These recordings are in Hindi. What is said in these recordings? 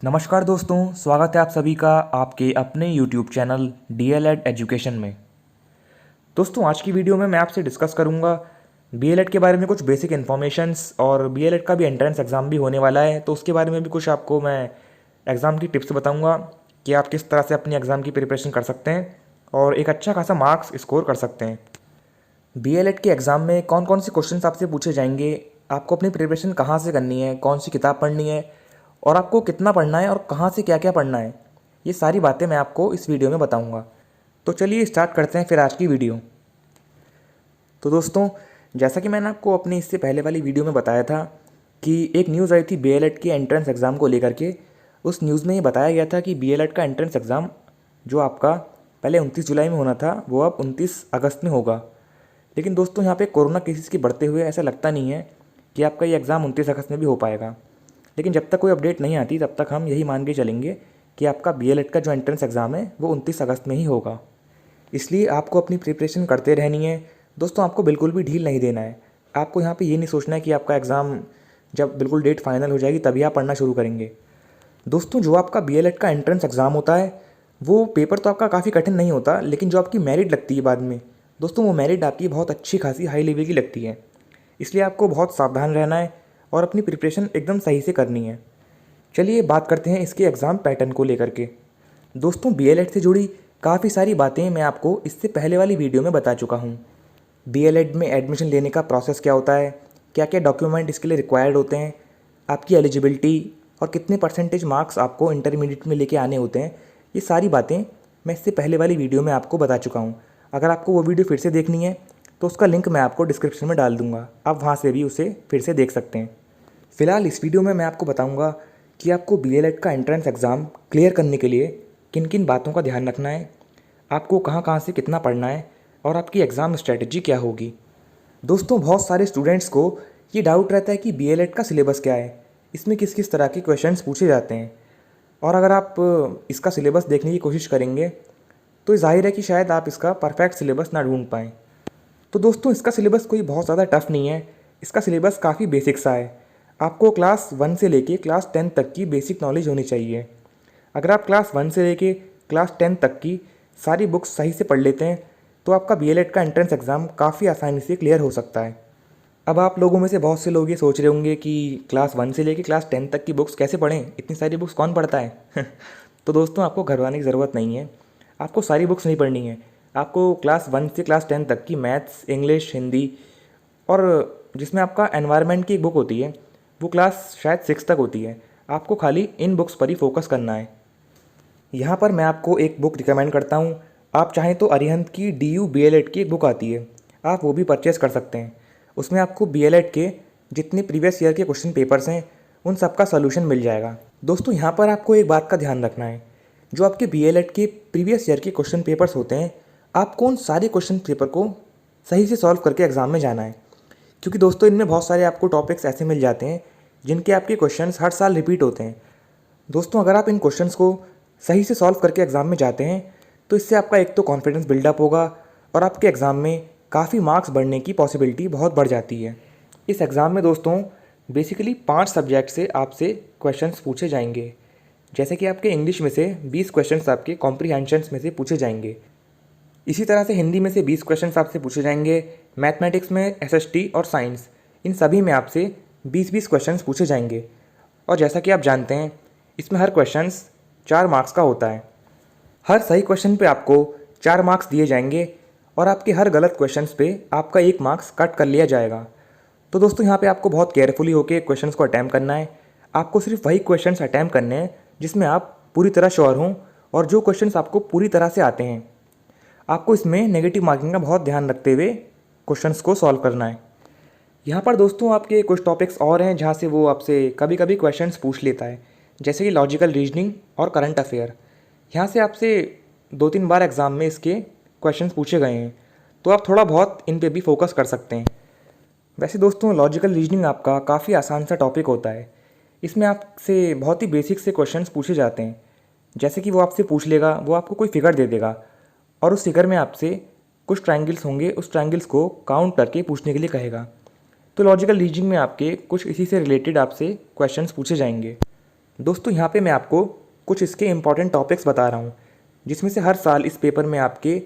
नमस्कार दोस्तों, स्वागत है आप सभी का आपके अपने YouTube चैनल DLED एजुकेशन में। दोस्तों, आज की वीडियो में मैं आपसे डिस्कस करूंगा BLED के बारे में कुछ बेसिक इन्फॉर्मेशंस, और BLED का भी एंट्रेंस एग्ज़ाम भी होने वाला है, तो उसके बारे में भी कुछ आपको मैं एग्ज़ाम की टिप्स बताऊंगा कि आप किस तरह से अपनी एग्ज़ाम की प्रिपरेशन कर सकते हैं और एक अच्छा खासा मार्क्स स्कोर कर सकते हैं। BLED के एग्ज़ाम में कौन कौन से क्वेश्चंस आपसे पूछे जाएंगे, आपको अपनी प्रिपरेशन कहाँ से करनी है, कौन सी किताब पढ़नी है और आपको कितना पढ़ना है और कहाँ से क्या क्या पढ़ना है, ये सारी बातें मैं आपको इस वीडियो में बताऊंगा। तो चलिए स्टार्ट करते हैं फिर आज की वीडियो। तो दोस्तों, जैसा कि मैंने आपको अपनी इससे पहले वाली वीडियो में बताया था कि एक न्यूज़ आई थी BLED के एंट्रेंस एग्ज़ाम को लेकर के। उस न्यूज़ में ये बताया गया था कि BLED का एंट्रेंस एग्ज़ाम जो आपका पहले 29 जुलाई में होना था वो अब 29 अगस्त में होगा। लेकिन दोस्तों, यहाँ पे कोरोना केसेस के बढ़ते हुए ऐसा लगता नहीं है कि आपका ये एग्ज़ाम 29 अगस्त में भी हो पाएगा। लेकिन जब तक कोई अपडेट नहीं आती तब तक हम यही मान के चलेंगे कि आपका BLED का जो एंट्रेंस एग्ज़ाम है वो 29 अगस्त में ही होगा। इसलिए आपको अपनी प्रिपरेशन करते रहनी है दोस्तों, आपको बिल्कुल भी ढील नहीं देना है। आपको यहाँ पे ये नहीं सोचना है कि आपका एग्ज़ाम जब बिल्कुल डेट फाइनल हो जाएगी तभी आप पढ़ना शुरू करेंगे। दोस्तों, जो आपका BLED का एंट्रेंस एग्ज़ाम होता है वो पेपर तो आपका काफ़ी कठिन नहीं होता, लेकिन जो आपकी मेरिट लगती है बाद में दोस्तों, वो मेरिट आपकी बहुत अच्छी खासी हाई लेवल की लगती है। इसलिए आपको बहुत सावधान रहना है और अपनी प्रिपरेशन एकदम सही से करनी है। चलिए बात करते हैं इसके एग्ज़ाम पैटर्न को लेकर के। दोस्तों, BLED से जुड़ी काफ़ी सारी बातें मैं आपको इससे पहले वाली वीडियो में बता चुका हूँ। BLED में एडमिशन लेने का प्रोसेस क्या होता है, क्या क्या डॉक्यूमेंट इसके लिए रिक्वायर्ड होते हैं, आपकी एलिजिबिलिटी और कितने परसेंटेज मार्क्स आपको इंटरमीडिएट में लेके आने होते हैं, ये सारी बातें मैं इससे पहले वाली वीडियो में आपको बता चुका हूँ। अगर आपको वो वीडियो फिर से देखनी है तो उसका लिंक मैं आपको डिस्क्रिप्शन में डाल दूँगा, आप वहाँ से भी उसे फिर से देख सकते हैं। फ़िलहाल इस वीडियो में मैं आपको बताऊँगा कि आपको BLED का एंट्रेंस एग्ज़ाम क्लियर करने के लिए किन किन बातों का ध्यान रखना है, आपको कहाँ कहाँ से कितना पढ़ना है और आपकी एग्ज़ाम स्ट्रैटेजी क्या होगी। दोस्तों, बहुत सारे स्टूडेंट्स को ये डाउट रहता है कि BLED का सिलेबस क्या है, इसमें किस किस तरह के क्वेश्चंस पूछे जाते हैं। और अगर आप इसका सिलेबस देखने की कोशिश करेंगे तो जाहिर है कि शायद आप इसका परफेक्ट सिलेबस ना ढूंढ पाएँ। तो दोस्तों, इसका सिलेबस कोई बहुत ज़्यादा टफ नहीं है, इसका सिलेबस काफ़ी बेसिक सा है। आपको क्लास 1 से लेके क्लास 10 तक की बेसिक नॉलेज होनी चाहिए। अगर आप क्लास 1 से लेके क्लास 10 तक की सारी बुक्स सही से पढ़ लेते हैं तो आपका BLED का एंट्रेंस एग्ज़ाम काफ़ी आसानी से क्लियर हो सकता है। अब आप लोगों में से बहुत से लोग ये सोच रहे होंगे कि क्लास 1 से लेके क्लास 10 तक की बुक्स कैसे पढ़ें, इतनी सारी बुक्स कौन पढ़ता है। तो दोस्तों, आपको घबराने की ज़रूरत नहीं है, आपको सारी बुक्स नहीं पढ़नी है। आपको क्लास 1 से क्लास 10 तक की मैथ्स, इंग्लिश, हिंदी और जिसमें आपका एनवायरनमेंट की एक बुक होती है वो क्लास शायद 6 तक होती है, आपको खाली इन बुक्स पर ही फोकस करना है। यहाँ पर मैं आपको एक बुक रिकमेंड करता हूँ, आप चाहें तो अरिहंत की DU BLED की एक बुक आती है, आप वो भी परचेज़ कर सकते हैं। उसमें आपको BLED के जितने प्रीवियस ईयर के क्वेश्चन पेपर्स हैं उन सब का सॉल्यूशन मिल जाएगा। दोस्तों, यहाँ पर आपको एक बात का ध्यान रखना है, जो आपके BLED के प्रीवियस ईयर के क्वेश्चन पेपर्स होते हैं आपको उन सारे क्वेश्चन पेपर को सही से सॉल्व करके एग्ज़ाम में जाना है। क्योंकि दोस्तों, इनमें बहुत सारे आपको टॉपिक्स ऐसे मिल जाते हैं जिनके आपके क्वेश्चंस हर साल रिपीट होते हैं। दोस्तों, अगर आप इन क्वेश्चंस को सही से सॉल्व करके एग्ज़ाम में जाते हैं तो इससे आपका एक तो कॉन्फिडेंस बिल्डअप होगा और आपके एग्ज़ाम में काफ़ी मार्क्स बढ़ने की पॉसिबिलिटी बहुत बढ़ जाती है। इस एग्ज़ाम में दोस्तों बेसिकली 5 सब्जेक्ट से आपसे क्वेश्चंस पूछे जाएंगे। जैसे कि आपके इंग्लिश में से 20 क्वेश्चंस आपके कॉम्प्रीहेंशंस में से पूछे जाएंगे, इसी तरह से हिंदी में से 20 क्वेश्चंस आपसे पूछे जाएंगे, मैथमेटिक्स में SST और साइंस, इन सभी में आपसे 20-20 क्वेश्चंस पूछे जाएंगे। और जैसा कि आप जानते हैं इसमें हर क्वेश्चंस 4 मार्क्स का होता है। हर सही क्वेश्चन पे आपको 4 मार्क्स दिए जाएंगे और आपके हर गलत क्वेश्चंस पे आपका 1 मार्क्स कट कर लिया जाएगा। तो दोस्तों, यहाँ पे आपको बहुत केयरफुली होकर क्वेश्चंस को अटैम्प्ट करना है। आपको सिर्फ वही क्वेश्चंस अटैम्प्ट करने हैं जिसमें आप पूरी तरह श्योर हों और जो क्वेश्चंस आपको पूरी तरह से आते हैं। आपको इसमें नेगेटिव मार्किंग का बहुत ध्यान रखते हुए क्वेश्चंस को सॉल्व करना है। यहाँ पर दोस्तों आपके कुछ टॉपिक्स और हैं जहाँ से वो आपसे कभी कभी क्वेश्चंस पूछ लेता है, जैसे कि लॉजिकल रीजनिंग और करंट अफेयर। यहाँ से आपसे 2-3 बार एग्ज़ाम में इसके क्वेश्चंस पूछे गए हैं, तो आप थोड़ा बहुत इन पे भी फोकस कर सकते हैं। वैसे दोस्तों, लॉजिकल रीजनिंग आपका काफ़ी आसान सा टॉपिक होता है। इसमें आपसे बहुत ही बेसिक से क्वेश्चंस पूछे जाते हैं। जैसे कि वो आपसे पूछ लेगा, वो आपको कोई फिगर दे देगा और उस फिगर में आपसे कुछ ट्रायंगल्स होंगे, उस ट्रायंगल्स को काउंट करके पूछने के लिए कहेगा। तो लॉजिकल रीजनिंग में आपके कुछ इसी से रिलेटेड आपसे क्वेश्चंस पूछे जाएंगे। दोस्तों यहाँ पे मैं आपको कुछ इसके इम्पॉर्टेंट टॉपिक्स बता रहा हूँ, जिसमें से हर साल इस पेपर में आपके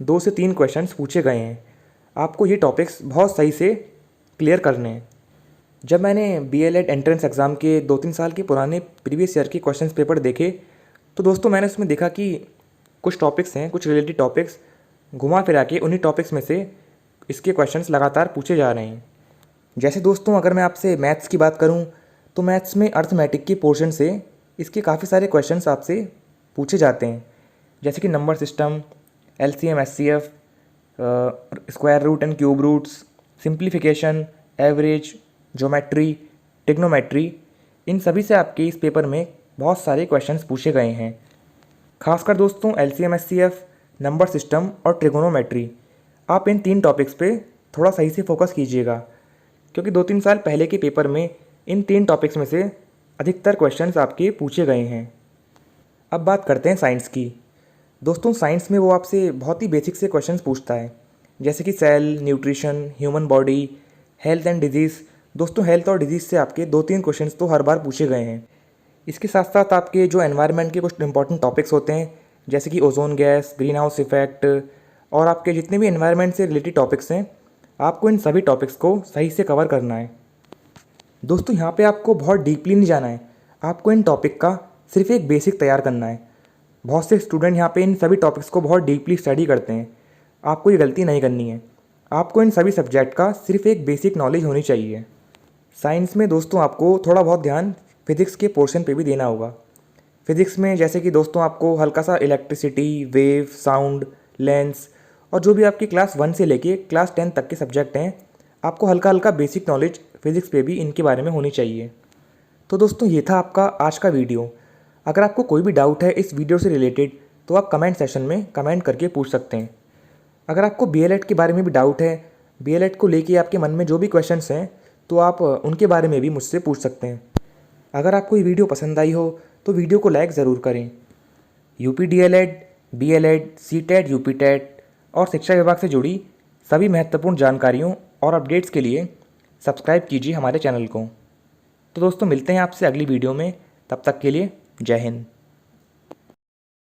2 से 3 क्वेश्चंस पूछे गए हैं। आपको ये टॉपिक्स बहुत सही से क्लियर करने हैं। जब मैंने बीएलएड एंट्रेंस एग्ज़ाम के 2-3 साल के पुराने प्रीवियस ईयर के क्वेश्चंस पेपर देखे, तो दोस्तों मैंने उसमें देखा कि कुछ टॉपिक्स हैं, कुछ रिलेटेड टॉपिक्स घुमा फिरा के उन्हीं टॉपिक्स में से इसके क्वेश्चंस लगातार पूछे जा रहे हैं। जैसे दोस्तों अगर मैं आपसे मैथ्स की बात करूं, तो मैथ्स में अर्थमेटिक के पोर्शन से इसके काफ़ी सारे क्वेश्चंस आपसे पूछे जाते हैं, जैसे कि number system, LCM, HCF, square root and cube roots, simplification, average, geometry, trigonometry. इन सभी से आपके इस पेपर में बहुत सारे क्वेश्चंस पूछे गए हैं। खासकर दोस्तों एलसीएम, एचसीएफ, नंबर सिस्टम और ट्रिगोनोमेट्री, आप इन 3 टॉपिक्स पे थोड़ा सही से फोकस कीजिएगा, क्योंकि 2-3 साल पहले के पेपर में इन 3 टॉपिक्स में से अधिकतर क्वेश्चंस आपके पूछे गए हैं। अब बात करते हैं साइंस की। दोस्तों साइंस में वो आपसे बहुत ही बेसिक से क्वेश्चंस पूछता है, जैसे कि cell, nutrition, human body, health and disease. दोस्तों हेल्थ और डिजीज़ से आपके 2-3 क्वेश्चंस तो हर बार पूछे गए हैं। इसके साथ साथ आपके जो एनवायरनमेंट के कुछ इंपॉर्टेंट टॉपिक्स होते हैं, जैसे कि ozone gas, green house effect और आपके जितने भी एनवायरनमेंट से रिलेटेड टॉपिक्स हैं, आपको इन सभी टॉपिक्स को सही से कवर करना है। दोस्तों यहाँ पे आपको बहुत डीपली नहीं जाना है, आपको इन टॉपिक का सिर्फ एक बेसिक तैयार करना है। बहुत से स्टूडेंट यहाँ पे इन सभी टॉपिक्स को बहुत डीपली स्टडी करते हैं, आपको ये गलती नहीं करनी है। आपको इन सभी सब्जेक्ट का सिर्फ एक बेसिक नॉलेज होनी चाहिए। साइंस में दोस्तों आपको थोड़ा बहुत ध्यान फिज़िक्स के पोर्शन पे भी देना होगा। फिज़िक्स में जैसे कि दोस्तों आपको हल्का सा इलेक्ट्रिसिटी, वेव, साउंड, लेंस और जो भी आपकी क्लास 1 से लेके क्लास 10 तक के सब्जेक्ट हैं, आपको हल्का हल्का बेसिक नॉलेज फिज़िक्स पे भी इनके बारे में होनी चाहिए। तो दोस्तों ये था आपका आज का वीडियो। अगर आपको कोई भी डाउट है इस वीडियो से रिलेटेड, तो आप कमेंट सेशन में कमेंट करके पूछ सकते हैं। अगर आपको बीएलएड के बारे में भी डाउट है, बीएलएड को लेके आपके मन में जो भी क्वेश्चंस हैं, तो आप उनके बारे में भी मुझसे पूछ सकते हैं। अगर आपको ये वीडियो पसंद आई हो तो वीडियो को लाइक ज़रूर करें। UP DElEd, B.El.Ed, CTET, UPTET और शिक्षा विभाग से जुड़ी सभी महत्वपूर्ण जानकारियों और अपडेट्स के लिए सब्सक्राइब कीजिए हमारे चैनल को। तो दोस्तों मिलते हैं आपसे अगली वीडियो में, तब तक के लिए जय हिंद।